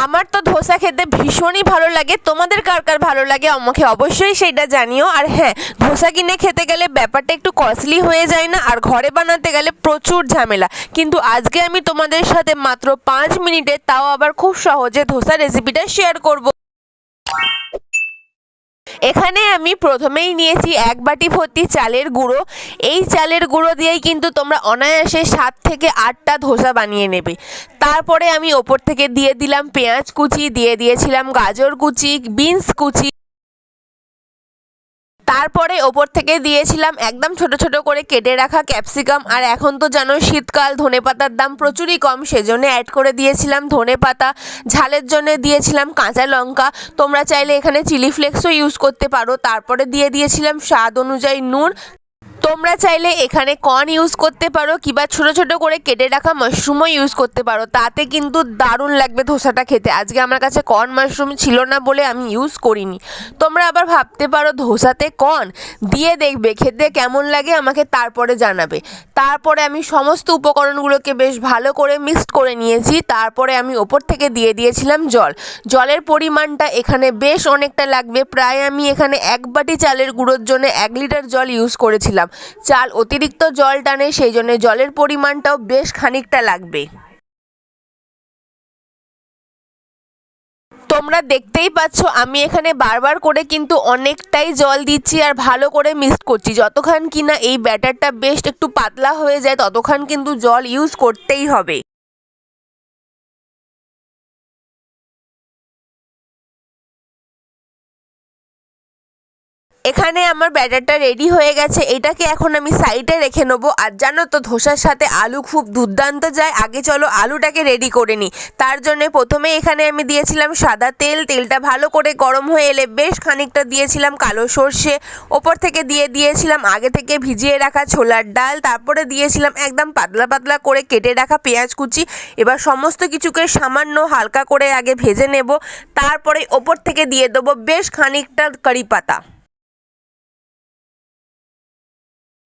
আমার তো ধোসা খেতে ভীষণই ভালো লাগে, তোমাদের কার কার ভালো লাগে আমাকে অবশ্যই সেইটা জানিও। আর হ্যাঁ, ধোসা কিনে খেতে গেলে ব্যাপারটা একটু কস্টলি হয়ে যায় না, আর ঘরে বানাতে গেলে প্রচুর ঝামেলা। কিন্তু আজকে আমি তোমাদের সাথে মাত্র 5 মিনিটে, তাও আবার খুব সহজে ধোসা রেসিপিটা শেয়ার করব। এখানে আমি প্রথমেই নিয়েছি 1 বাটি ভর্তি চালের গুঁড়ো। এই চালের গুঁড়ো দিয়েই কিন্তু তোমরা অনায়াসে 7 থেকে 8টা ধোসা বানিয়ে নেবে। তারপরে আমি ওপর থেকে দিয়ে দিলাম পেঁয়াজ কুচি, দিয়ে দিয়েছিলাম গাজর কুচি, বিনস কুচি, তারপরে ওপর থেকে দিয়েছিলাম একদম ছোট ছোট করে কেটে রাখা ক্যাপসিকাম। আর এখন তো জানো শীতকাল, ধনেপাতার দাম প্রচুরই কম, সেজন্য অ্যাড করে দিয়েছিলাম ধনেপাতা। ঝালের জন্য দিয়েছিলাম কাঁচা লঙ্কা, তোমরা চাইলে এখানে চিলি ফ্লেক্সও ইউজ করতে পারো। তারপরে দিয়ে দিয়েছিলাম স্বাদ অনুযায়ী নুন। তোমরা চাইলে এখানে কর্ন ইউজ করতে পারো, কিংবা ছোট ছোট করে কেটে রাখা মাশরুমও ইউজ করতে পারো, তাতে কিন্তু দারুণ লাগবে ধোসাটা খেতে। আজকে আমার কাছে কর্ন মাশরুম ছিল না বলে আমি ইউজ করিনি। তোমরা আবার ভাবতে পারো ধোসাতে কর্ন দিয়ে দেখবে খেতে কেমন লাগে, আমাকে তারপরে জানাবে। তারপরে আমি সমস্ত উপকরণগুলোকে বেশ ভালো করে মিক্সড করে নিয়েছি। তারপরে আমি ওপর থেকে দিয়ে দিয়েছিলাম জল। জলের পরিমাণটা এখানে বেশ অনেকটা লাগবে, প্রায় আমি এখানে 1 বাটি চালের গুঁড়োর জন্য 1 লিটার জল ইউজ করেছিলাম। চাল অতিরিক্ত জল টানে, সেই জন্য জলের পরিমাণটাও বেশ খানিকটা লাগবে। তোমরা দেখতেই পাচ্ছ আমি এখানে বারবার করে কিন্তু অনেকটাই জল দিচ্ছি আর ভালো করে মিক্সড করছি। যতক্ষণ কিনা এই ব্যাটারটা বেশ একটু পাতলা হয়ে যায় ততক্ষণ কিন্তু জল ইউজ করতেই হবে। এখানে আমার ব্যাটারটা রেডি হয়ে গেছে, এটাকে এখন আমি সাইডে রেখে নেবো। আর জানো তো ধোসার সাথে আলু খুব দুর্দান্ত যায়। আগে চলো আলুটাকে রেডি করে নিই। তার জন্য প্রথমে এখানে আমি দিয়েছিলাম সাদা তেল। তেলটা ভালো করে গরম হয়ে এলে বেশ খানিকটা দিয়েছিলাম কালো সর্ষে। ওপর থেকে দিয়ে দিয়েছিলাম আগে থেকে ভিজিয়ে রাখা ছোলার ডাল। তারপরে দিয়েছিলাম একদম পাতলা পাতলা করে কেটে রাখা পেঁয়াজ কুচি। এবার সমস্ত কিছুকে সামান্য হালকা করে আগে ভেজে নেব। তারপরে ওপর থেকে দিয়ে দেবো বেশ খানিকটা কারি পাতা।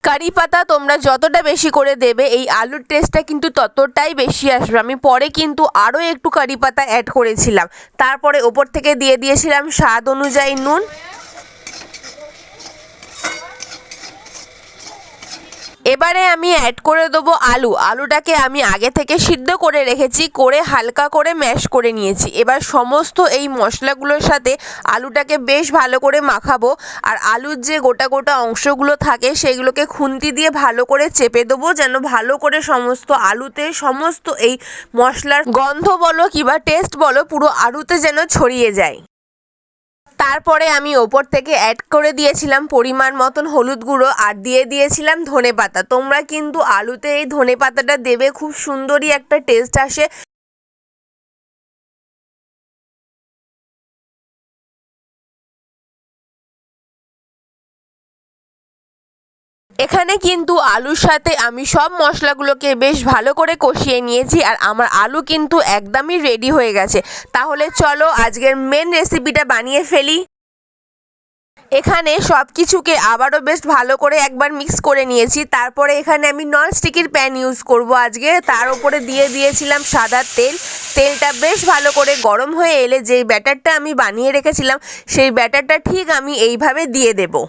কারি পাতা তোমরা যতটা বেশি করে দেবে এই আলুর টেস্টটা কিন্তু ততটাই বেশি আসবে। আমি পরে কিন্তু আরও একটু কারি পাতা অ্যাড করেছিলাম। তারপরে ওপর থেকে দিয়ে দিয়েছিলাম স্বাদ অনুযায়ী নুন। এবারে আমি অ্যাড করে দেবো আলুটাকে আমি আগে থেকে সিদ্ধ করে রেখেছি, করে হালকা করে ম্যাশ করে নিয়েছি। এবার সমস্ত এই মশলাগুলোর সাথে আলুটাকে বেশ ভালো করে মাখাবো। আর আলুর যে গোটা গোটা অংশগুলো থাকে সেগুলোকে খুন্তি দিয়ে ভালো করে চেপে দেবো, যেন ভালো করে সমস্ত আলুতে সমস্ত এই মশলার গন্ধ বলো কিংবা টেস্ট বলো পুরো আলুতে যেন ছড়িয়ে যায়। তারপরে আমি ওপর থেকে অ্যাড করে দিয়েছিলাম পরিমাণ মতন হলুদ গুঁড়ো, আর দিয়ে দিয়েছিলাম ধনেপাতা। তোমরা কিন্তু আলুতে এই ধনেপাতাটা দেবে, খুব সুন্দরই একটা টেস্ট আসে। এখানে কিন্তু আলুর সাথে আমি সব মশলাগুলোকে বেশ ভালো করে কষিয়ে নিয়েছি, আর আমার আলু কিন্তু একদমই রেডি হয়ে গেছে। তাহলে চলো আজকের মেন রেসিপিটা বানিয়ে ফেলি। এখানে সব কিছুকে আবারও বেশ ভালো করে একবার মিক্স করে নিয়েছি। তারপরে এখানে আমি নন স্টিকের প্যান ইউজ করব আজকে। তার উপরে দিয়ে দিয়েছিলাম সাদা তেল। তেলটা বেশ ভালো করে গরম হয়ে এলে যেই ব্যাটারটা আমি বানিয়ে রেখেছিলাম সেই ব্যাটারটা ঠিক আমি এইভাবে দিয়ে দেবো।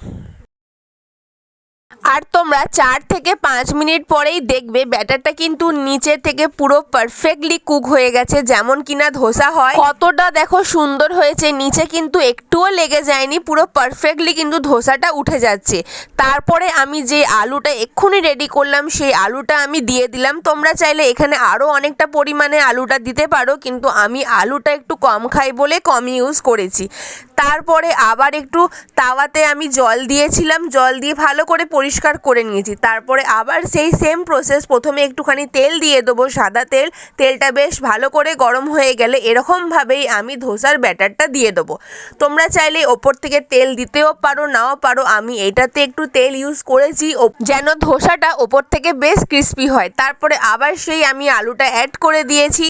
আর তোমরা 4 থেকে 5 মিনিট পরেই দেখবে ব্যাটারটা কিন্তু নিচে থেকে পুরো পারফেক্টলি কুক হয়ে গেছে, যেমন কিনা ধোসা হয়। কতটা দেখো সুন্দর হয়েছে, নিচে কিন্তু একটুও লেগে যায়নি, পুরো পারফেক্টলি কিন্তু ধোসাটা উঠে যাচ্ছে। তারপরে আমি যে আলুটা এক্ষুনি রেডি করলাম সেই আলুটা আমি দিয়ে দিলাম। তোমরা চাইলে এখানে আরও অনেকটা পরিমাণে আলুটা দিতে পারো, কিন্তু আমি আলুটা একটু কম খাই বলে কম ইউজ করেছি। তারপরে আবার একটু তাওয়াতে আমি জল দিয়েছিলাম, জল দিয়ে ভালো করে পরিষ্কার করে নিয়েছি। তারপরে আবার সেই সেম প্রসেস, প্রথমে একটুখানি তেল দিয়ে দেবো, সাদা তেল। তেলটা বেশ ভালো করে গরম হয়ে গেলে এরকমভাবেই আমি ধোসার ব্যাটারটা দিয়ে দেবো। তোমরা চাইলে ওপর থেকে তেল দিতেও পারো, নাও পারো। আমি এটাতে একটু তেল ইউজ করেছি যেন ধোসাটা ওপর থেকে বেশ ক্রিস্পি হয়। তারপরে আবার সেই আমি আলুটা অ্যাড করে দিয়েছি।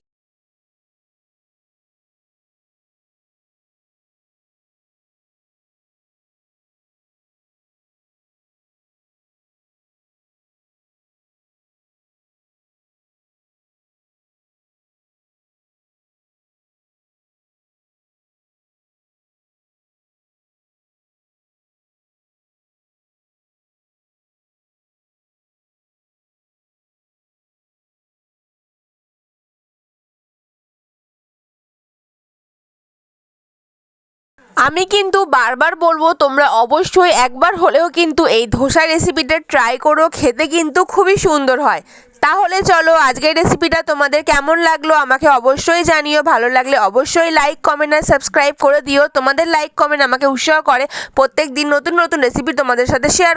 আমি কিন্তু বারবার বলবো তোমরা অবশ্যই একবার হলেও কিন্তু এই ধোসা রেসিপিটা ট্রাই করো, খেতে কিন্তু খুবই সুন্দর হয়। তাহলে চলো আজকের রেসিপিটা তোমাদের কেমন লাগলো আমাকে অবশ্যই জানিও। ভালো লাগলে অবশ্যই লাইক কমেন্ট আর সাবস্ক্রাইব করে দিও। তোমাদের লাইক কমেন্ট আমাকে উৎসাহ করে প্রত্যেক দিন নতুন নতুন রেসিপি তোমাদের সাথে শেয়ার